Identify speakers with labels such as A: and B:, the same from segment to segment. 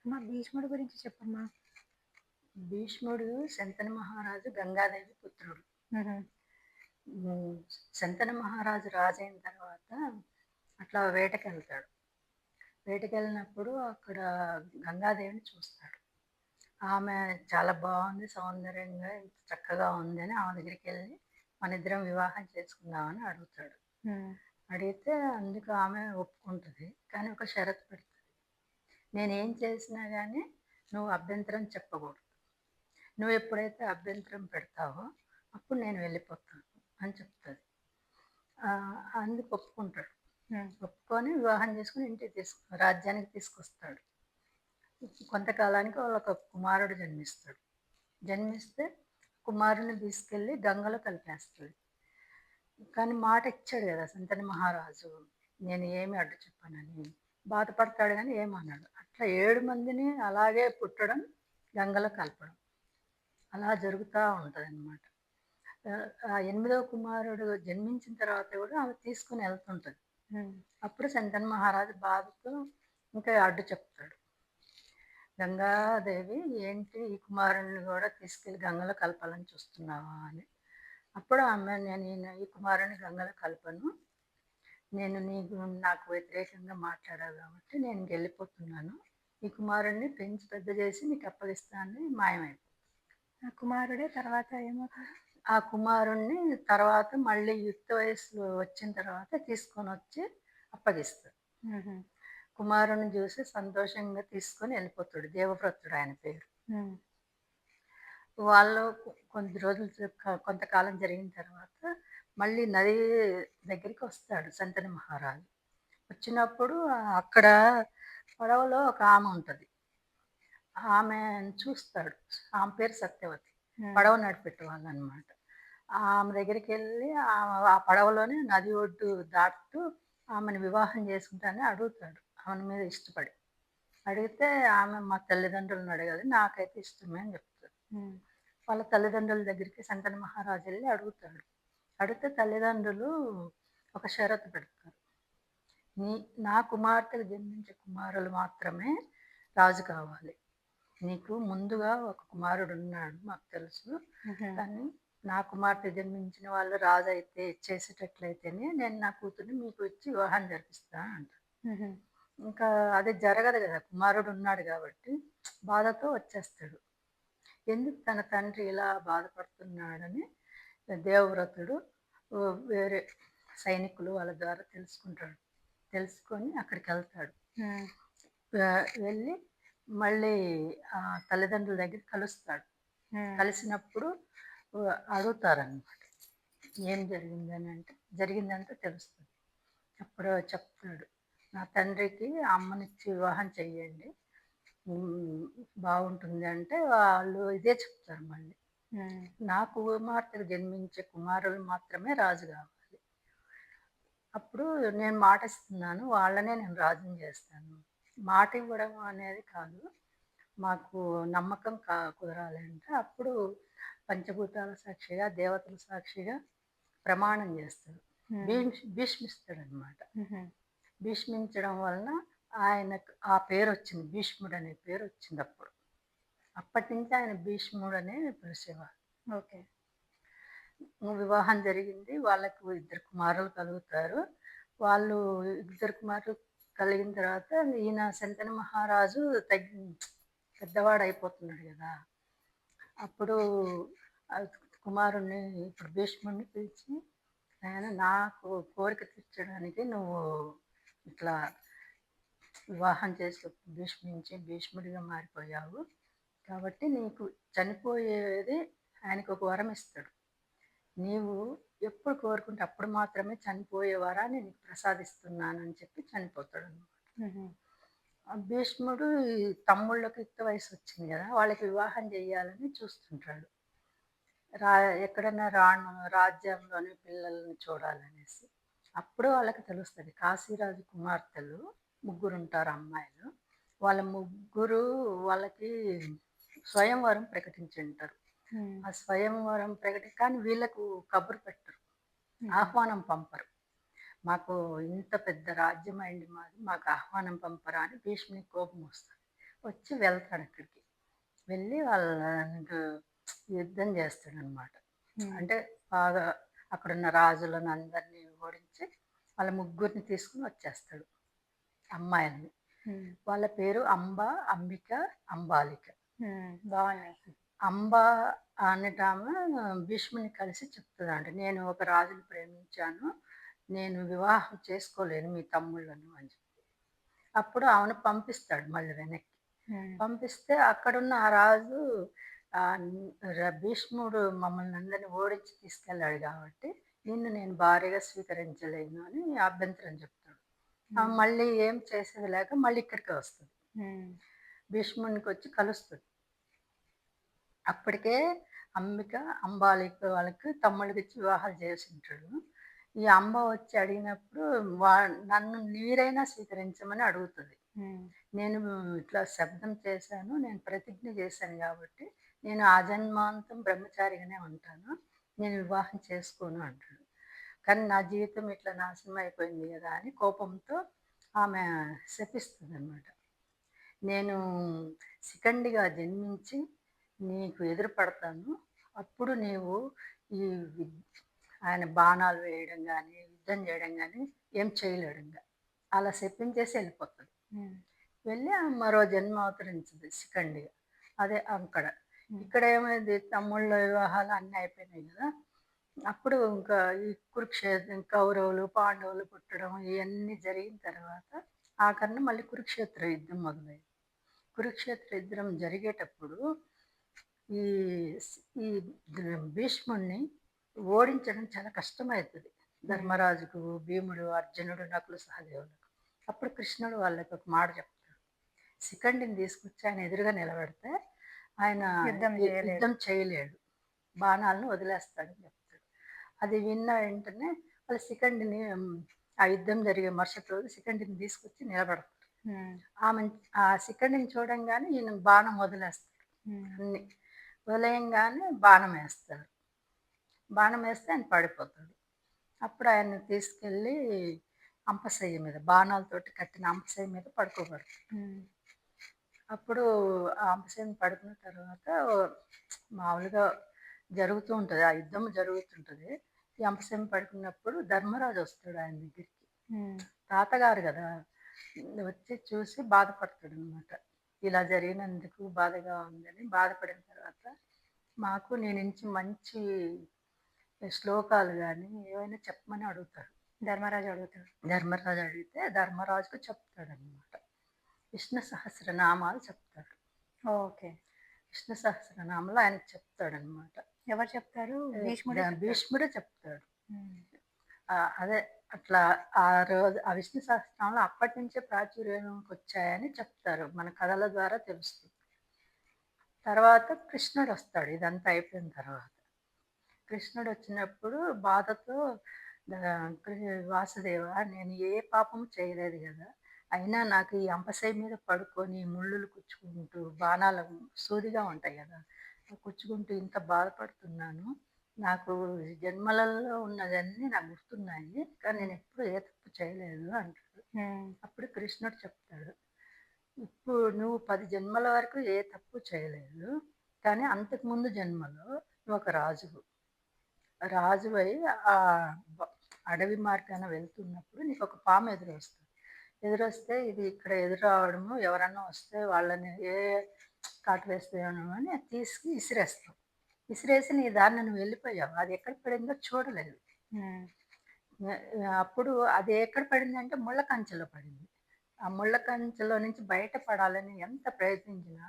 A: మా భీష్ముడి గురించి చెప్పమ్మా.
B: భీష్ముడు శంతన మహారాజు గంగాదేవి పుత్రుడు.
A: హుహు.
B: శంతన మహారాజు రాజైన తర్వాత అట్లా వేటకెళ్తాడు. వేటకెళ్ళినప్పుడు అక్కడ గంగాదేవిని చూస్తాడు. ఆమె చాలా బాగుంది, సౌందర్యంగా ఇంత చక్కగా ఉంది అని ఆమె దగ్గరికి వెళ్ళి మనిద్దరం వివాహం చేసుకుందామని అడుగుతాడు. అడిగితే అందుకు ఆమె ఒప్పుకుంటుంది, కానీ ఒక షరతు పెడుతుంది. నేనేం చేసినా కానీ నువ్వు అభ్యంతరం చెప్పకూడదు. నువ్వు ఎప్పుడైతే అభ్యంతరం పెడతావో అప్పుడు నేను వెళ్ళిపోతాను అని చెప్తుంది. అందుకు ఒప్పుకుంటాడు. ఒప్పుకొని వివాహం చేసుకుని ఇంటికి రాజ్యానికి తీసుకొస్తాడు. కొంతకాలానికి వాళ్ళకు ఒక కుమారుడు జన్మిస్తాడు. జన్మిస్తే కుమారుని తీసుకెళ్ళి గంగలో కలిపేస్తుంది. కానీ మాట ఇచ్చాడు కదా శంతని మహారాజు, నేను ఏమి అడ్డు చెప్పానని. బాధపడతాడు కానీ ఏమన్నాడు. అట్లా 7 మందిని అలాగే పుట్టడం, గంగలో కలపడం అలా జరుగుతూ ఉంటుంది అన్నమాట. ఆ 8వ కుమారుడు జన్మించిన తర్వాత కూడా ఆమె తీసుకుని వెళ్తుంటుంది. అప్పుడు శంతన్ మహారాజు బాధతో ఇంకా అడ్డు చెప్తాడు. గంగాదేవి, ఏంటి ఈ కుమారుణ్ణి కూడా తీసుకెళ్ళి గంగలో కలపాలని చూస్తున్నావా అని. అప్పుడు ఆమె, నేను ఈ కుమారుని గంగలో కలపను, నేను నాకు వ్యతిరేకంగా మాట్లాడావు కాబట్టి నేను వెళ్ళిపోతున్నాను, ఈ కుమారుణ్ణి పెంచి పెద్ద చేసి నీకు అప్పగిస్తానని మాయమైపోతుంది.
A: ఆ కుమారుడే తర్వాత ఏమవుతాడు?
B: ఆ కుమారుణ్ణి తర్వాత మళ్ళీ యుక్త వయస్సు వచ్చిన తర్వాత తీసుకొని వచ్చి అప్పగిస్తాడు. కుమారుని చూసి సంతోషంగా తీసుకొని వెళ్ళిపోతాడు. దేవవ్రతుడు ఆయన పేరు. వాళ్ళు కొద్ది రోజులు కొంతకాలం జరిగిన తర్వాత మళ్ళీ నది దగ్గరికి వస్తాడు శంతని మహారాజు. వచ్చినప్పుడు అక్కడ పడవలో ఒక ఆమె ఉంటుంది. ఆమెను చూస్తాడు. ఆమె పేరు సత్యవతి. పడవ నడిపెట్టే వాళ్ళు అనమాట. ఆమె దగ్గరికి వెళ్ళి ఆ పడవలోనే నది ఒడ్డు దాటుతూ ఆమెను వివాహం చేసుకుంటానని అడుగుతాడు. ఆమె మీద ఇష్టపడి అడిగితే ఆమె మా తల్లిదండ్రులను అడగాలి, నాకైతే ఇష్టమే అని చెప్తాడు. వాళ్ళ తల్లిదండ్రుల దగ్గరికి శంతన మహారాజు వెళ్ళి అడుగుతాడు. అడిగితే తల్లిదండ్రులు ఒక షరతు పెడతారు. నా కుమార్తెకు జన్మించే కుమారులు మాత్రమే రాజు కావాలి. నీకు ముందుగా ఒక కుమారుడు ఉన్నాడు మాకు తెలుసు, కానీ నా కుమార్తె జన్మించిన వాళ్ళు రాజు అయితే చేసేటట్లయితేనే నేను నా కూతుర్ని మీకు ఇచ్చి వివాహం జరిపిస్తాను అంటాడు. ఇంకా అది జరగదు కదా, కుమారుడు ఉన్నాడు కాబట్టి బాధతో వచ్చేస్తాడు. ఎందుకు తన తండ్రి ఇలా బాధపడుతున్నాడని దేవవ్రతుడు వేరే సైనికులు వాళ్ళ ద్వారా తెలుసుకుంటాడు. తెలుసుకొని అక్కడికి వెళ్తాడు. వెళ్ళి మళ్ళీ ఆ తల్లిదండ్రుల దగ్గర కలుస్తాడు. కలిసినప్పుడు అడుగుతారనమాట, ఏం జరిగిందని. అంటే జరిగిందంతా తెలుస్తుంది. అప్పుడు చెప్తాడు, నా తండ్రికి అమ్మనిచ్చి వివాహం చెయ్యండి బాగుంటుంది అంటే వాళ్ళు ఇదే చెప్తారు. మళ్ళీ నా కుమార్తెకు జన్మించే కుమారులు మాత్రమే రాజు కావాలి. అప్పుడు నేను మాట ఇస్తున్నాను, వాళ్ళనే నేను రాజుని చేస్తాను. మాట ఇవ్వడం అనేది కాదు, మాకు నమ్మకం కుదరాలి అంటే అప్పుడు పంచభూతాల సాక్షిగా దేవతల సాక్షిగా ప్రమాణం చేస్తాడు. భీష్మిస్తాడు అనమాట. భీష్మించడం వలన ఆయనకు ఆ పేరు వచ్చింది, భీష్ముడు అనే పేరు వచ్చింది. అప్పటి నుంచి ఆయన భీష్ముడు అనే పిలిచేవారు.
A: ఓకే.
B: వివాహం జరిగింది, వాళ్ళకు 2 కుమారులు కలుగుతారు. వాళ్ళు 2 కుమారులు కలిగిన తర్వాత ఈయన శంతన మహారాజు పెద్దవాడు అయిపోతున్నాడు కదా. అప్పుడు కుమారుణ్ణి, ఇప్పుడు భీష్ముడిని పిలిచి, ఆయన నాకు కోరిక తీర్చడానికి నువ్వు ఇట్లా వివాహం చేసి భీష్ముడిగా మారిపోయావు కాబట్టి నీకు చనిపోయేది ఆయనకు ఒక వరం ఇస్తాడు. నీవు ఎప్పుడు కోరుకుంటే అప్పుడు మాత్రమే చనిపోయే వరాన్ని నీకు ప్రసాదిస్తున్నానని చెప్పి చనిపోతాడు అనమాట. భీష్ముడు తమ్ముళ్ళకి యుక్త వయసు వచ్చింది కదా, వాళ్ళకి వివాహం చేయాలని చూస్తుంటాడు. ఎక్కడైనా రాజ్యంలోని పిల్లల్ని చూడాలనేసి. అప్పుడు వాళ్ళకి తెలుస్తుంది, కాశీరాజు కుమార్తెలు 3 ఉంటారు అమ్మాయిలు. వాళ్ళ 3 వాళ్ళకి స్వయంవరం ప్రకటించి ఉంటారు. ఆ స్వయంవరం కానీ వీళ్ళకు కబురు పెట్టరు, ఆహ్వానం పంపరు. మాకు ఇంత పెద్ద రాజ్యం అయింది మాది, మాకు ఆహ్వానం పంపరా అని భీష్మునికి కోపం వస్తుంది. వచ్చి వెళ్తాడు అక్కడికి. వెళ్ళి వాళ్ళకు యుద్ధం చేస్తాడనమాట.
A: హ్మ్.
B: అంటే బాగా అక్కడున్న రాజులను అందరినీ ఓడించి వాళ్ళ ముగ్గురిని తీసుకొని వచ్చేస్తాడు అమ్మాయిల్ని.
A: హ్మ్.
B: వాళ్ళ పేరు అంబ, అంబిక, అంబాలిక.
A: బావున్నాయి.
B: అంబ అనేటామె భీష్ముడిని కలిసి చెప్తదంట. నేను ఒక రాజుని ప్రేమించాను. నేను వివాహం చేసుకోలేను మీ తమ్ముళ్ళను అని చెప్పి. అప్పుడు ఆమెను పంపిస్తాడు మళ్ళీ వెనక్కి.
A: హ్మ్.
B: పంపిస్తే అక్కడున్న ఆ రాజు భీష్ముడు మమ్మల్ని అందరిని ఓడించి తీసుకెళ్ళాడు కాబట్టి నిన్ను నేను భార్యగా స్వీకరించలేను అని అభ్యంతరం చెప్తాడు.
A: హ్మ్.
B: మళ్ళీ ఏం చేసేది లేక మళ్ళీ ఇక్కడికే వస్తుంది.
A: హ్మ్.
B: భీష్మునికి వచ్చి కలుస్తుంది. అప్పటికే అంబిక, అంబాలిక వాళ్ళకి తమ్ముళ్ళకిచ్చి వివాహాలు చేసుంటాడు. ఈ అంబ వచ్చి అడిగినప్పుడు వా నన్ను మీరైనా స్వీకరించమని అడుగుతది.
A: హ్మ్.
B: నేను ఇట్లా శబ్దం చేశాను. నేను ప్రతిజ్ఞ చేశాను గాబట్టి, నేను ఆజన్మాంతం బ్రహ్మచారిగానే ఉంటాను. నేను వివాహం చేసుకోను అంటాడు. కానీ నా జీవితం ఇట్లా నాశనం అయిపోయింది గదా! అని కోపంతో ఆమె శపిస్తదనమాట. నేను శిఖండిగా జన్మించి నీకు ఎదురు పడతాను. అప్పుడు నీవు ఈ విద్ ఆయన బాణాలు వేయడం గానీ, యుద్ధం చేయడం గానీ ఏం చేయలేడింక. అలా శపించేసి ఎళ్ళిపోతది.
A: హ్మ్.
B: వెళ్ళి మరో జన్మ అవతరించదు శిఖండిగా. అదే అక్కడ.
A: హ్మ్.
B: ఇక్కడ ఏమైంది తమ్ముళ్ళ వివాహాలు అన్నీ అయిపోయినాయి గదా! అప్పుడు ఇంకా ఈ కురుక్షేత్రం కౌరవులు, పాండవులు పుట్టడం ఇయన్నీ జరిగిన తర్వాత ఆఖరిన మళ్ళీ కురుక్షేత్ర యుద్ధం మొదలైంది. కురుక్షేత్ర యుద్ధం జరిగేటప్పుడు ఈ ఈ భీష్ముడిని ఓడించడం చాలా కష్టమైతది. ధర్మరాజుకు, భీముడు, అర్జునుడు, నకులు, సహదేవులకు. అప్పుడు కృష్ణుడు వాళ్ళకి ఒక మాట చెప్తాడు. శిఖండిని తీసుకొచ్చి ఆయన ఎదురుగా నిలబెడితే ఆయన యుద్ధం చేయలేడు. బాణాలను వదిలేస్తాడని చెప్తాడు. అది విన్న వెంటనే వాళ్ళు శిఖండిని ఆ యుద్ధం జరిగే మరుసటి రోజు శిఖండిని తీసుకొచ్చి నిలబెడతారు. ఆమె ఆ శిఖండిని చూడంగానే ఈయన బాణం వదిలేస్తాడు. అన్ని వదిలేయంగానే బాణం వేస్తారు. బాణం వేస్తే ఆయన పడిపోతాడు. అప్పుడు ఆయన్ని తీసుకెళ్ళి అంపశయ్య మీద బాణాలతోటి కట్టిన అంపశయ్య మీద పడుకోబెడతారు. అప్పుడు ఆ అంపశయ్య మీద పడుకున్న తర్వాత మామూలుగా జరుగుతూ ఉంటది. ఆ యుద్ధం జరుగుతుంటది. ఈ అంపశయ్య మీద పడుకున్నప్పుడు ధర్మరాజు వస్తాడు ఆయన దగ్గరికి. తాతగారు గదా! వచ్చి చూసి బాధపడతాడనమాట. ఇలా జరిగినందుకు బాధగా ఉందని బాధపడిన తర్వాత మాకు నీ నుంచి మంచి శ్లోకాలు గానీ ఏవైనా చెప్పమని అడుగుతాడు. ధర్మరాజు అడిగితే ధర్మరాజుకు చెప్తాడనమాట. విష్ణు సహస్రనామాలు చెప్తాడు.
A: ఓకే.
B: విష్ణు సహస్రనామాలు ఆయనకు చెప్తాడనమాట.
A: ఎవరు చెప్తారు?
B: భీష్ముడే చెప్తాడు. అదే అట్లా ఆ రోజు ఆ విష్ణు సహస్రనామాలు అప్పటి నుంచే ప్రాచుర్యంలోకి వచ్చాయని చెప్తారు. మన కథల ద్వారా తెలుస్తుంది. తర్వాత కృష్ణుడు వస్తాడు ఇదంతా అయిపోయిన తర్వాత. కృష్ణుడు వచ్చినప్పుడు బాధతో వాసుదేవ నేను ఏ పాపము చేయలేదు కదా! అయినా నాకు ఈ అంపశయ్య మీద పడుకొని ముళ్ళులు కుచ్చుకుంటూ బాణాలు సూదిగా ఉంటాయి కదా! కుచ్చుకుంటూ ఇంత బాధపడుతున్నాను. నాకు జన్మలలో ఉన్నదన్నీ నాకు గుర్తున్నాయి. కానీ నేను ఎప్పుడు ఏ తప్పు చేయలేదు అంటాడు. అప్పుడు కృష్ణుడు చెప్తాడు. ఇప్పుడు నువ్వు 10 జన్మల వరకు ఏ తప్పు చేయలేదు. కానీ అంతకుముందు జన్మలో నువ్వు ఒక రాజువు. రాజువై బ అడవి మార్గాన వెళ్తున్నప్పుడు నీకొక పాము ఎదురొస్తది. ఎదురొస్తే ఇది ఇక్కడ ఎదురు రావడము, ఎవరన్నా వస్తే వాళ్ళని కాటు వేస్తదేమో అని అది తీసి విసిరేస్తావు. విసిరేసి నీ దారిన నువ్వు వెళ్ళిపోయావు. అది ఎక్కడ పడిందో చూడలేదు. అప్పుడు అది ఎక్కడ పడిందంటే ముళ్ళ కంచెలో పడింది. ఆ ముళ్ళ కంచెలో నుంచి బయటపడాలని ఎంత ప్రయత్నించినా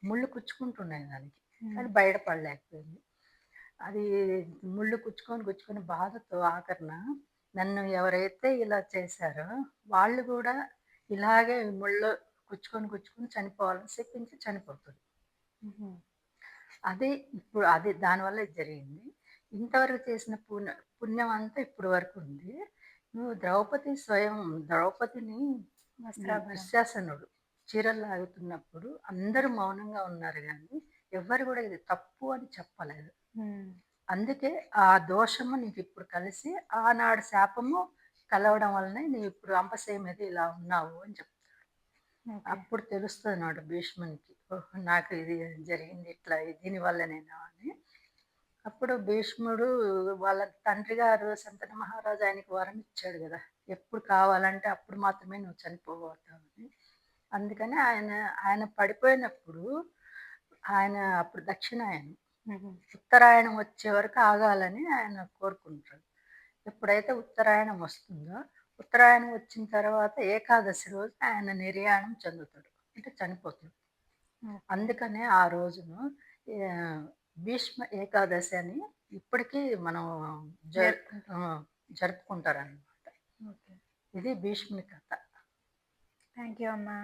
B: ముళ్ళు కుచ్చుకుంటున్నాయి దానికి. కానీ బయటపడలేకపోయింది. అది ముళ్ళు గుచ్చుకొని బాధతో ఆఖరిన నన్ను ఎవరైతే ఇలా చేశారో వాళ్ళు కూడా ఇలాగే ముళ్ళు గుచ్చుకొని చనిపోవాలని శపించి చనిపోతుంది. అది ఇప్పుడు అది దానివల్ల ఇది జరిగింది. ఇంతవరకు చేసిన పుణ్యం అంతా ఇప్పటి వరకు ఉంది. నువ్వు ద్రౌపదిని దుశ్శాసనుడు చీరలు లాగుతున్నప్పుడు అందరూ మౌనంగా ఉన్నారు గానీ ఎవ్వరు కూడా ఇది తప్పు అని చెప్పలేదు. అందుకే ఆ దోషము నీకిప్పుడు కలిసి ఆనాడు శాపము కలవడం వల్లనే నీవిప్పుడు అంపశయ్య మీద ఇలా ఉన్నావు అని చెప్తాడు.
A: ఓకే.
B: అప్పుడు తెలుస్తదనమాట భీష్మునికి. ఓహో! నాకు ఇది జరిగింది ఇట్లా దీనివల్లనేనా అని. అప్పుడు భీష్ముడు వాళ్ళ తండ్రి గారు శంతను మహారాజు ఆయనకి వరం ఇచ్చాడు గదా! ఎప్పుడు కావాలంటే అప్పుడు మాత్రమే నువ్వు చనిపోబోతావని. అందుకని ఆయన పడిపోయినప్పుడు అప్పుడు దక్షిణాయనం.
A: హుహు.
B: ఉత్తరాయణం వచ్చే వరకు ఆగాలని ఆయన కోరుకుంటాడు. ఎప్పుడైతే ఉత్తరాయణం వస్తుందో, ఉత్తరాయణం వచ్చిన తర్వాత ఏకాదశి రోజు ఆయన నిర్యాణం చెందుతాడు. అంటే చనిపోతాడు.
A: ఓకే.
B: అందుకనే ఆ రోజును ఆహ్, భీష్మ ఏకాదశి అని ఇప్పటికీ మనం జ
A: జరుపుకుంటాం.
B: ఆ! జరుపుకుంటారనమాట.
A: ఓకే.
B: ఇది భీష్ముని కథ.
A: థ్యాంక్ యూ అమ్మా.